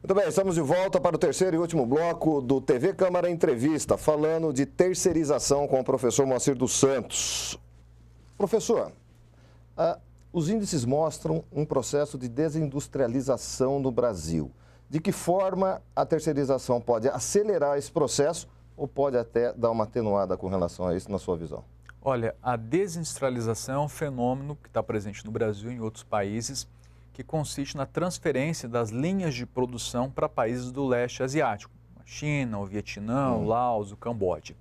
Muito bem, estamos de volta para o terceiro e último bloco do TV Câmara Entrevista, falando de terceirização com o professor Moacir dos Santos. Professor, os índices mostram um processo de desindustrialização no Brasil. De que forma a terceirização pode acelerar esse processo ou pode até dar uma atenuada com relação a isso, na sua visão? Olha, a desindustrialização é um fenômeno que está presente no Brasil e em outros países, que consiste na transferência das linhas de produção para países do leste asiático, a China, o Vietnã, o Laos, o Camboja.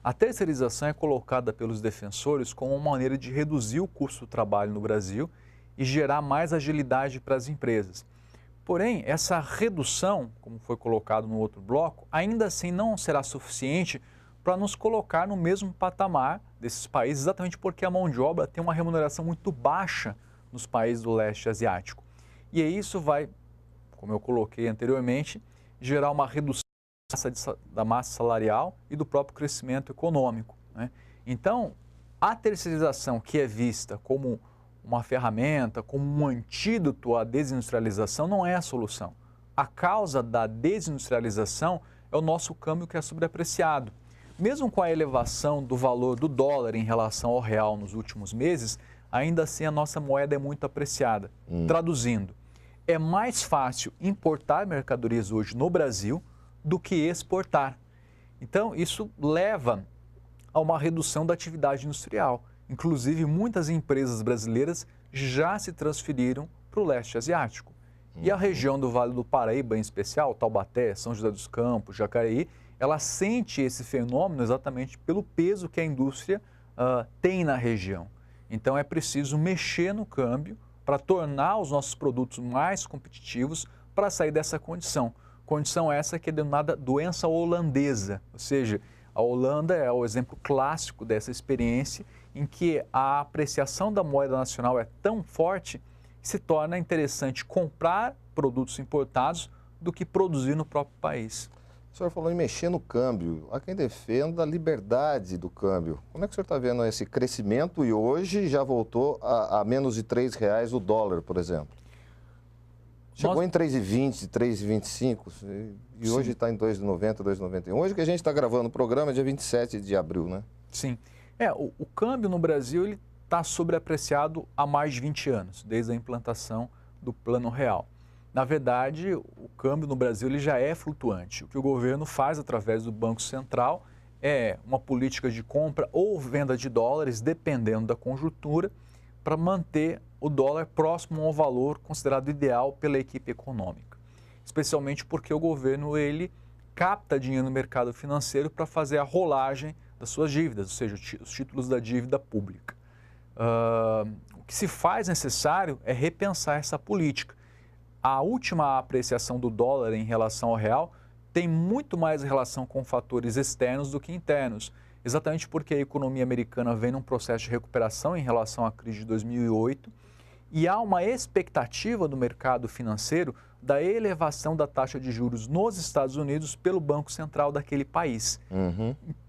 A terceirização é colocada pelos defensores como uma maneira de reduzir o custo do trabalho no Brasil e gerar mais agilidade para as empresas. Porém, essa redução, como foi colocado no outro bloco, ainda assim não será suficiente para nos colocar no mesmo patamar desses países, exatamente porque a mão de obra tem uma remuneração muito baixa nos países do leste asiático. E aí isso vai, como eu coloquei anteriormente, gerar uma redução da massa salarial e do próprio crescimento econômico, né? Então, a terceirização, que é vista como uma ferramenta, como um antídoto à desindustrialização, não é a solução. A causa da desindustrialização é o nosso câmbio, que é sobreapreciado. Mesmo com a elevação do valor do dólar em relação ao real nos últimos meses, ainda assim a nossa moeda é muito apreciada. Traduzindo, é mais fácil importar mercadorias hoje no Brasil do que exportar. Então, isso leva a uma redução da atividade industrial. Inclusive, muitas empresas brasileiras já se transferiram para o leste asiático. E a região do Vale do Paraíba, em especial, Taubaté, São José dos Campos, Jacareí, ela sente esse fenômeno exatamente pelo peso que a indústria tem na região. Então, é preciso mexer no câmbio para tornar os nossos produtos mais competitivos para sair dessa condição. Condição essa que é denominada doença holandesa, ou seja, a Holanda é o exemplo clássico dessa experiência em que a apreciação da moeda nacional é tão forte que se torna interessante comprar produtos importados do que produzir no próprio país. O senhor falou em mexer no câmbio. Há quem defenda a liberdade do câmbio. Como é que o senhor está vendo esse crescimento e hoje já voltou a menos de R$ 3 o dólar, por exemplo? Chegou em 3,20, 3,25 e hoje está em 2,90, 2,91. Hoje que a gente está gravando o programa é dia 27 de abril, né? Sim. O câmbio no Brasil ele está sobreapreciado há mais de 20 anos, desde a implantação do Plano Real. Na verdade, o câmbio no Brasil ele já é flutuante. O que o governo faz através do Banco Central é uma política de compra ou venda de dólares, dependendo da conjuntura, para manter o dólar próximo ao valor considerado ideal pela equipe econômica. Especialmente porque o governo ele capta dinheiro no mercado financeiro para fazer a rolagem das suas dívidas, ou seja, os títulos da dívida pública. O que se faz necessário é repensar essa política. A última apreciação do dólar em relação ao real tem muito mais relação com fatores externos do que internos, exatamente porque a economia americana vem num processo de recuperação em relação à crise de 2008 e há uma expectativa do mercado financeiro da elevação da taxa de juros nos Estados Unidos pelo Banco Central daquele país.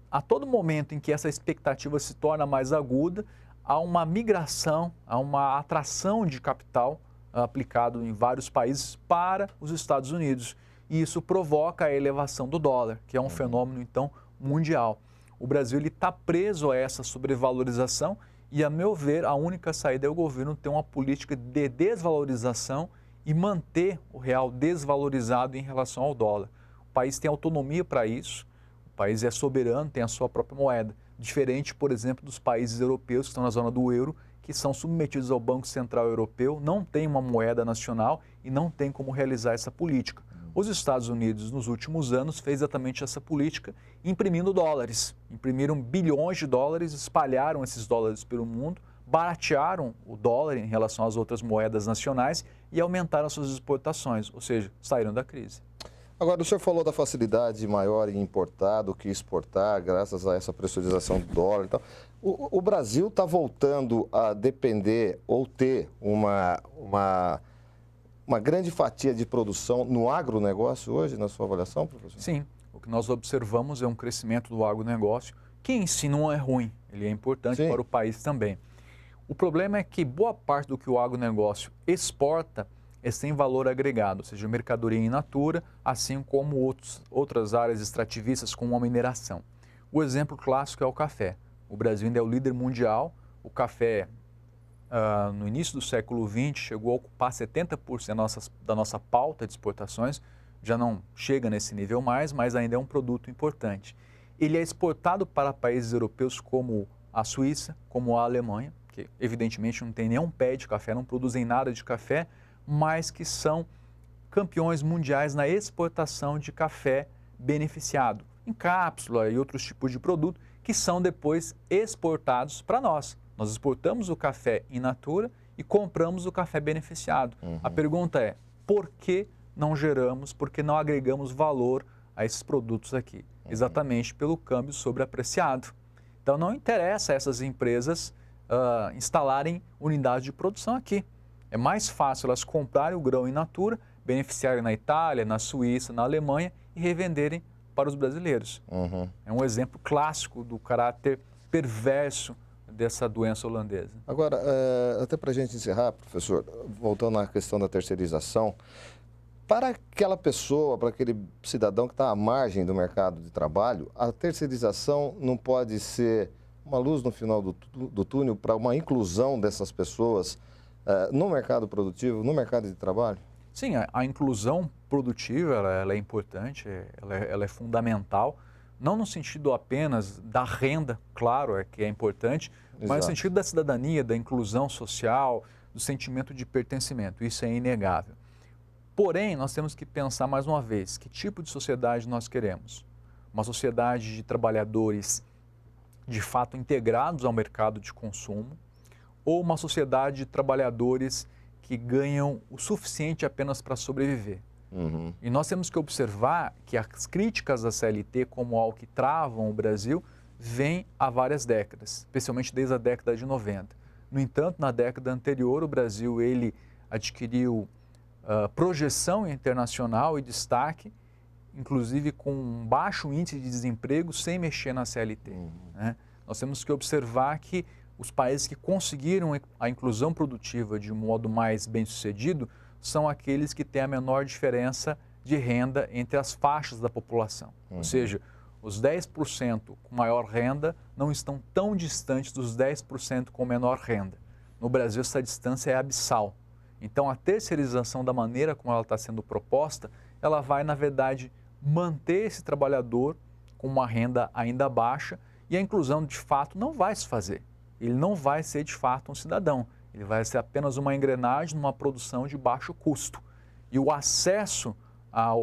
A todo momento em que essa expectativa se torna mais aguda, há uma migração, há uma atração de capital aplicado em vários países para os Estados Unidos. E isso provoca a elevação do dólar, que é um fenômeno, então, mundial. O Brasil está preso a essa sobrevalorização e, a meu ver, a única saída é o governo ter uma política de desvalorização e manter o real desvalorizado em relação ao dólar. O país tem autonomia para isso, o país é soberano, tem a sua própria moeda, diferente, por exemplo, dos países europeus que estão na zona do euro, que são submetidos ao Banco Central Europeu, não tem uma moeda nacional e não tem como realizar essa política. Os Estados Unidos, nos últimos anos, fez exatamente essa política, imprimindo dólares. Imprimiram bilhões de dólares, espalharam esses dólares pelo mundo, baratearam o dólar em relação às outras moedas nacionais e aumentaram suas exportações, ou seja, saíram da crise. Agora, o senhor falou da facilidade maior em importar do que exportar, graças a essa pressurização do dólar e tal. O Brasil está voltando a depender ou ter uma grande fatia de produção no agronegócio hoje, na sua avaliação, professor? Sim, o que nós observamos é um crescimento do agronegócio, que em si não é ruim, ele é importante para o país também. O problema é que boa parte do que o agronegócio exporta é sem valor agregado, ou seja, mercadoria in natura, assim como outras áreas extrativistas, como a mineração. O exemplo clássico é o café. O Brasil ainda é o líder mundial. O café, no início do século XX, chegou a ocupar 70% da nossa pauta de exportações. Já não chega nesse nível mais, mas ainda é um produto importante. Ele é exportado para países europeus como a Suíça, como a Alemanha, que evidentemente não tem nenhum pé de café, não produzem nada de café, mas que são campeões mundiais na exportação de café beneficiado, em cápsula e outros tipos de produto, que são depois exportados para nós. Nós exportamos o café in natura e compramos o café beneficiado. A pergunta é, por que não geramos, por que não agregamos valor a esses produtos aqui? Exatamente pelo câmbio sobreapreciado. Então não interessa a essas empresas instalarem unidades de produção aqui. É mais fácil elas comprarem o grão in natura, beneficiarem na Itália, na Suíça, na Alemanha e revenderem para os brasileiros. É um exemplo clássico do caráter perverso dessa doença holandesa. Agora, até para a gente encerrar, professor, voltando à questão da terceirização, para aquela pessoa, para aquele cidadão que está à margem do mercado de trabalho, a terceirização não pode ser uma luz no final do túnel para uma inclusão dessas pessoas no mercado produtivo, no mercado de trabalho? Sim, a inclusão produtiva ela é importante, ela é fundamental, não no sentido apenas da renda, claro, que é importante, mas no sentido da cidadania, da inclusão social, do sentimento de pertencimento, isso é inegável. Porém, nós temos que pensar mais uma vez, que tipo de sociedade nós queremos? Uma sociedade de trabalhadores de fato integrados ao mercado de consumo ou uma sociedade de trabalhadores que ganham o suficiente apenas para sobreviver? E nós temos que observar que as críticas da CLT como algo que travam o Brasil vêm há várias décadas, especialmente desde a década de 90. No entanto, na década anterior, o Brasil ele adquiriu projeção internacional e destaque, inclusive com um baixo índice de desemprego sem mexer na CLT. Né? Nós temos que observar que os países que conseguiram a inclusão produtiva de um modo mais bem-sucedido são aqueles que têm a menor diferença de renda entre as faixas da população. Ou seja, os 10% com maior renda não estão tão distantes dos 10% com menor renda. No Brasil, essa distância é abissal. Então, a terceirização da maneira como ela está sendo proposta, ela vai, na verdade, manter esse trabalhador com uma renda ainda baixa e a inclusão, de fato, não vai se fazer. Ele não vai ser, de fato, um cidadão. Ele vai ser apenas uma engrenagem numa produção de baixo custo. E o acesso a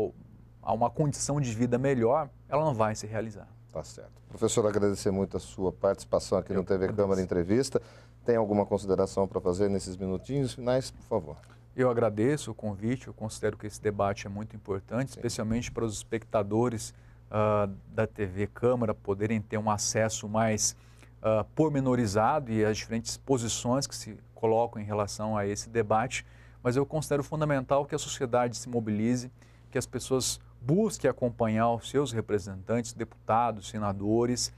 uma condição de vida melhor, ela não vai se realizar. Tá certo. Professor, agradecer muito a sua participação aqui no TV Câmara Entrevista. Tem alguma consideração para fazer nesses minutinhos finais, por favor? Eu agradeço o convite, eu considero que esse debate é muito importante, especialmente para os espectadores da TV Câmara poderem ter um acesso mais pormenorizado e as diferentes posições que se colocam em relação a esse debate, mas eu considero fundamental que a sociedade se mobilize, que as pessoas busquem acompanhar os seus representantes, deputados, senadores,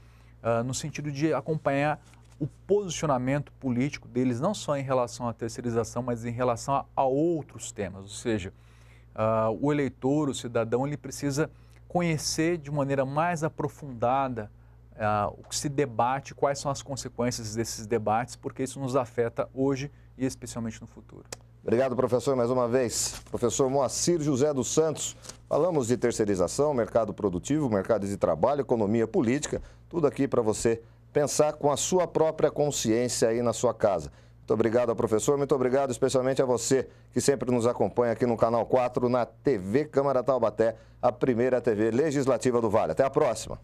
no sentido de acompanhar o posicionamento político deles, não só em relação à terceirização, mas em relação a outros temas. Ou seja, o eleitor, o cidadão, ele precisa conhecer de maneira mais aprofundada o que se debate, quais são as consequências desses debates, porque isso nos afeta hoje e especialmente no futuro. Obrigado, professor, mais uma vez. Professor Moacir José dos Santos. Falamos de terceirização, mercado produtivo, mercado de trabalho, economia política, tudo aqui para você pensar com a sua própria consciência aí na sua casa. Muito obrigado ao professor, muito obrigado especialmente a você que sempre nos acompanha aqui no Canal 4, na TV Câmara Taubaté, a primeira TV legislativa do Vale. Até a próxima.